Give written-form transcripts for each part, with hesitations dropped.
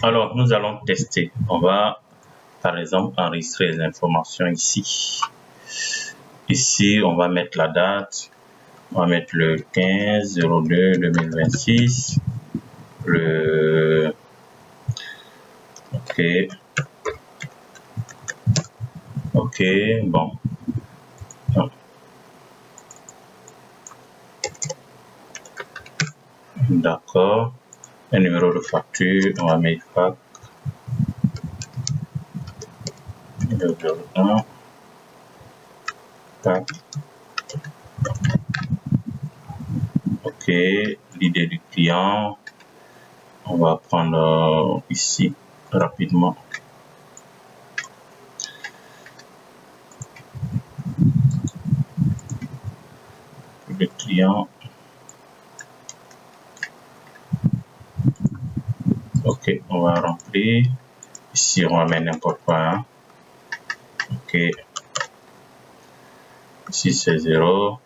Alors, nous allons tester. On va, par exemple, enregistrer les informations ici. Ici, on va mettre la date. On va mettre le 15/02/2026. Le... OK. OK, bon. D'accord. Un numéro de facture, on va mettre fac 201 fac. OK, l'idée du client, on va prendre ici rapidement. Le client. OK, on va remplir. Ici, on va mettre n'importe quoi. Hein. OK. Ici, c'est 0.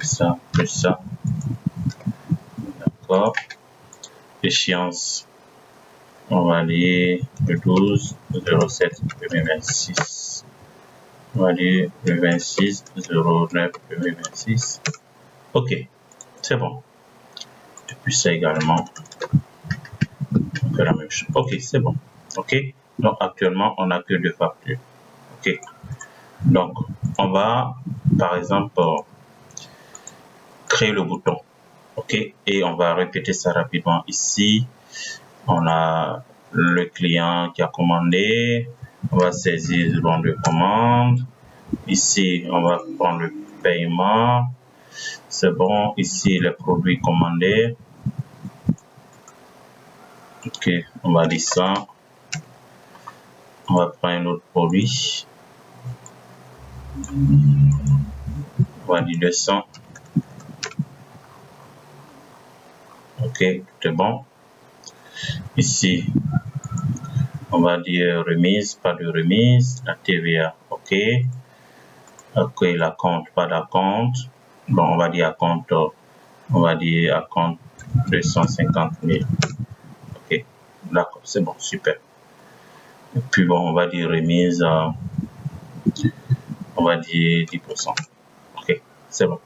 Ça, plus ça. D'accord. Échéance. On va aller le 12/07/2026. On va aller le 26/09/2026. OK, c'est bon. Et puis ça également. On fait la même chose. OK, c'est bon. OK. Donc actuellement, on n'a que 2 factures. OK. Donc, on va, par exemple, créer le bouton. OK. Et on va répéter ça rapidement. Ici, on a le client qui a commandé. On va saisir le bon de commande. Ici, on va prendre le paiement. C'est bon. Ici, les produits commandés. OK. On va dire ça. On va prendre un autre produit. On va dire 200. OK, tout est bon. Ici, on va dire remise, pas de remise. La TVA, OK. OK, la compte, pas d'acompte. Bon, on va dire acompte, on va dire acompte 250 000. OK, d'accord, c'est bon, super. Et puis bon, on va dire remise, on va dire 10%. OK, c'est bon.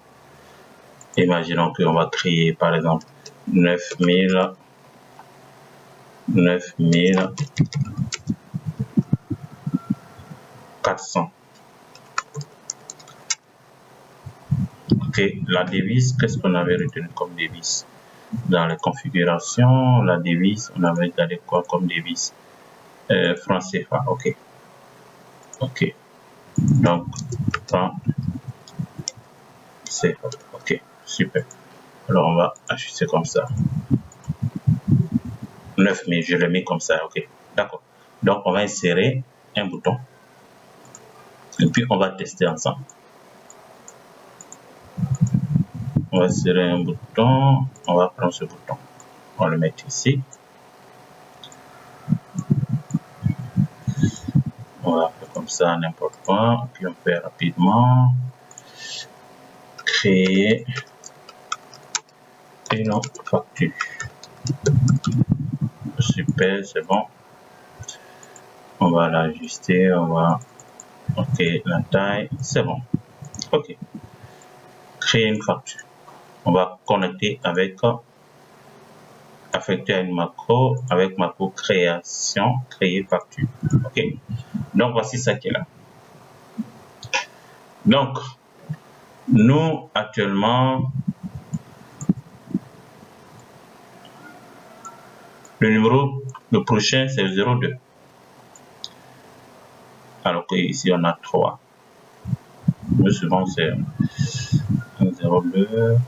Imaginons qu'on va créer par exemple 9400. OK, la devise, qu'est-ce qu'on avait retenu comme devise? Dans les configurations, la devise, on avait regardé quoi comme devise? Franc CFA, OK. OK. Donc, franc CFA, OK, super. Alors, on va ajuster comme ça. 9000, je le mets comme ça, OK. D'accord. Donc, on va insérer un bouton. Et puis, on va tester ensemble. On va insérer un bouton. On va prendre ce bouton. On va le mettre ici. On va faire comme ça, n'importe quoi. Puis, on fait rapidement. Créer une facture. Super, c'est bon. On va l'ajuster, on va... OK, la taille, c'est bon. OK. Créer une facture. On va connecter avec... affecter à une macro avec macro création, créer facture. OK. Donc, voici ça qui est là. Donc, nous, actuellement, le prochain, c'est le 02. Alors que ici, on a 3. Le suivant, c'est 02.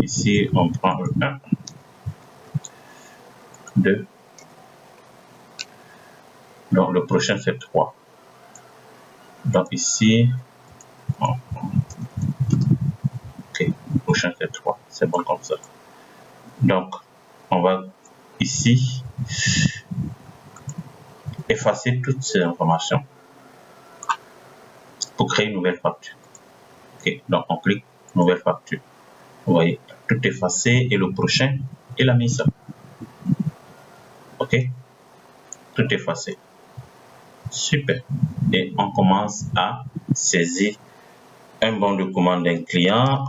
Ici, on prend le 1, 2. Donc, le prochain, c'est 3. Donc, ici, OK, le prochain, c'est 3. C'est bon comme ça. Donc, on va ici effacer toutes ces informations pour créer une nouvelle facture. OK, donc on clique nouvelle facture. Vous voyez, tout effacé et le prochain, il a mis ça. Ok, tout effacé. Super. Et on commence à saisir un bon de commande d'un client.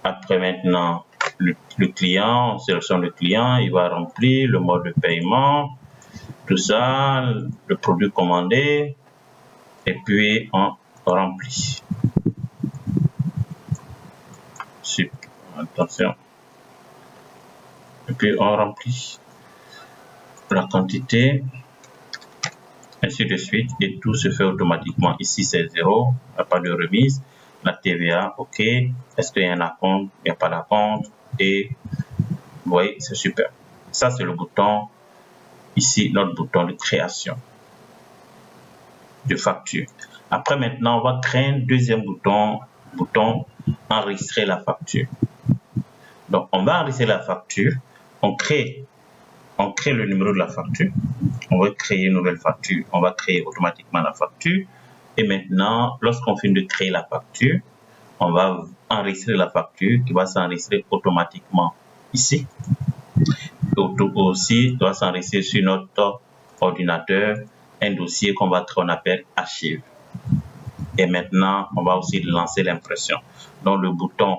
Après maintenant, le client, on sélectionne le client, il va remplir le mode de paiement, tout ça, le produit commandé, et puis on remplit. Super. Attention. Et puis on remplit la quantité, ainsi de suite, et tout se fait automatiquement. Ici c'est 0, il n'y a pas de remise. La TVA, ok. Est-ce qu'il y a un acompte? Il n'y a pas d'acompte. Et vous voyez, c'est super. Ça, c'est le bouton, ici, notre bouton de création de facture. Après, maintenant, on va créer un deuxième bouton enregistrer la facture. Donc, on va enregistrer la facture. On crée le numéro de la facture. On va créer une nouvelle facture. On va créer automatiquement la facture. Et maintenant, lorsqu'on finit de créer la facture, on va enregistrer la facture qui va s'enregistrer automatiquement ici. Aussi, doit s'enregistrer sur notre ordinateur un dossier qu'on va créer, on appelle archive. Et maintenant, on va aussi lancer l'impression. Donc, le bouton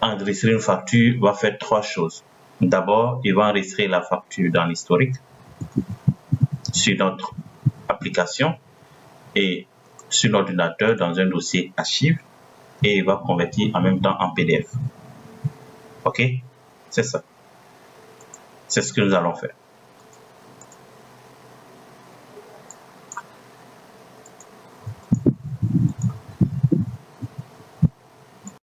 enregistrer une facture va faire trois choses. D'abord, il va enregistrer la facture dans l'historique sur notre application et sur l'ordinateur dans un dossier archive et il va convertir en même temps en PDF. Ok, c'est ça. C'est ce que nous allons faire.